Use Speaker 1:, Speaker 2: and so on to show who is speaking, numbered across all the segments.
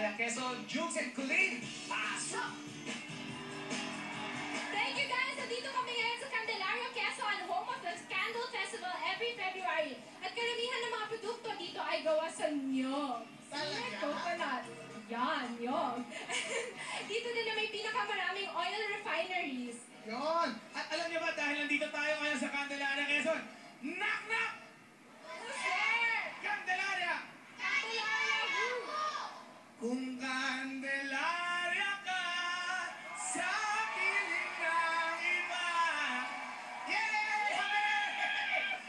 Speaker 1: Candelaria, Quezon, Jukes and Colleen. Pasok!
Speaker 2: Thank you guys! Nandito kami ngayon sa Candelaria, Quezon, home of the Candle Festival every February. At karamihan ng mga produkto dito ay gawa sa niyog.
Speaker 1: Talaga?
Speaker 2: Coconut. Yan, niyog. Dito din na may pinakamaraming oil refineries.
Speaker 1: Yon! At alam niyo ba, dahil nandito tayo ngayon sa Candelaria, Quezon, knock knock! Candelaria!
Speaker 2: Candelaria, woo!
Speaker 1: Kung Candelaria ka sa piling ng iba. Yay!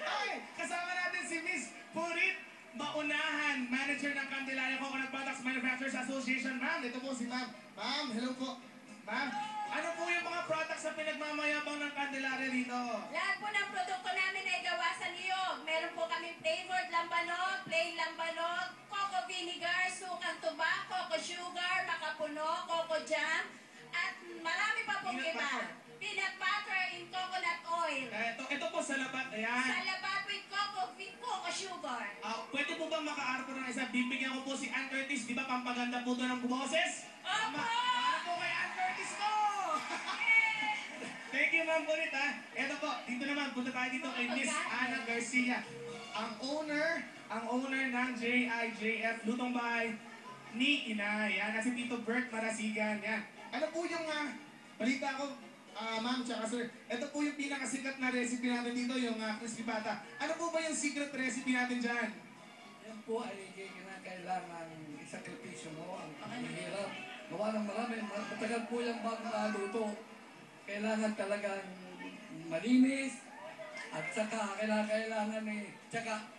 Speaker 1: Okay, kasama natin si Miss Purit Maunahan, manager ng Candelaria Coconut Products Manufacturers Association. Ma'am, ito po si Ma'am. Ma'am, hello po. Ma'am, ano po yung mga products na pinagmamayabang ng Candelaria dito?
Speaker 3: Lahat po ng produkto namin ay gawa sa niyog. Meron po kami flavored lambanog, plain lambanog, coco vinegar, sukang tuba, coco sugar, makapuno, coco jam, at marami pa pong
Speaker 1: Peanut
Speaker 3: iba.
Speaker 1: butter.
Speaker 3: Peanut butter in coconut oil.
Speaker 1: Ito po sa labat. Ayan.
Speaker 3: Salabat with coco sugar.
Speaker 1: Pwede po bang makaarpo ng isa? Bibigyan ko po si Ann Curtis. Di ba pampaganda po doon ng boses?
Speaker 3: Opo!
Speaker 1: Para po kay Ann Curtis ko! Thank you, Ma'am Bonit, ha? Ito po, dito naman, punta tayo dito kay Miss Ana Garcia. Ang owner ng JIJF Lutong Bahay ni Inay. Yan, si Tito Bert Marasigan. Yan. Ano po yung balita ko, ma'am, tsaka sir, ito po yung pinakasikat na recipe natin dito, yung crispy pata. Ano po ba yung secret recipe natin dyan?
Speaker 4: Yan po ay kailangan isakripisyo mo. Ang hirap. Gawa ng marami. Matagal po yung bago naluto. Kailangan talagang malinis. At saka kailangan tsaka.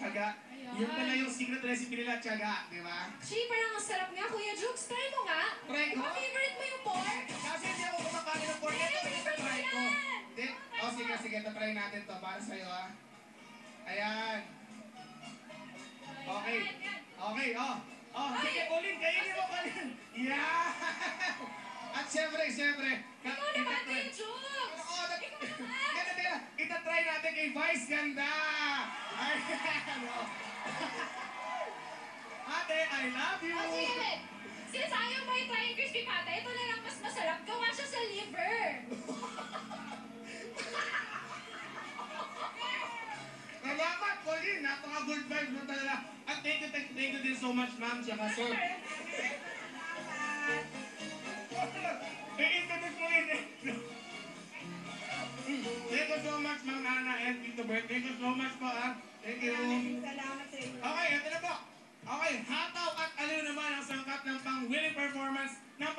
Speaker 1: Tsaga.
Speaker 2: Ayan.
Speaker 1: Yun pala yung secret recipe nila, tsaga, di ba?
Speaker 2: Actually, parang ang sarap nga. Kuya Jukes, try mo nga.
Speaker 1: Try ko?
Speaker 2: Favorite mo yung pork?
Speaker 1: Kasi hindi ako kumakain ng pork. Ito,
Speaker 2: favorite
Speaker 1: try
Speaker 2: ko
Speaker 1: ko.
Speaker 2: yan.
Speaker 1: Hindi. Oh, sige, try natin to. Para sa'yo, ha. Ayan. Okay. Okay, sige, Colin, kainin mo, Colin. Yeah! At syempre,
Speaker 2: Ikaw naman, Kuya Jukes!
Speaker 1: Oo, itatry natin kay Vice Ganda. Ayan, oh. Ate, I love you.
Speaker 2: O sige, since ayaw mo i-try yung crispy pata, ito na lang mas masarap. Gawa siya sa liver.
Speaker 1: Salamat, Colin. Napaka-good vibes mo talaga. At thank you din so much, ma'am, tsaka sir. I-introduce mo rin eh. Thank you so much, Ma'am Ana and Tito Bert. Thank you so much po, ha. Thank you.
Speaker 3: Salamat sa inyo.
Speaker 1: Okay, ito na po. Okay, hataw at aliw naman ang sangkap ng pang-winning performance ng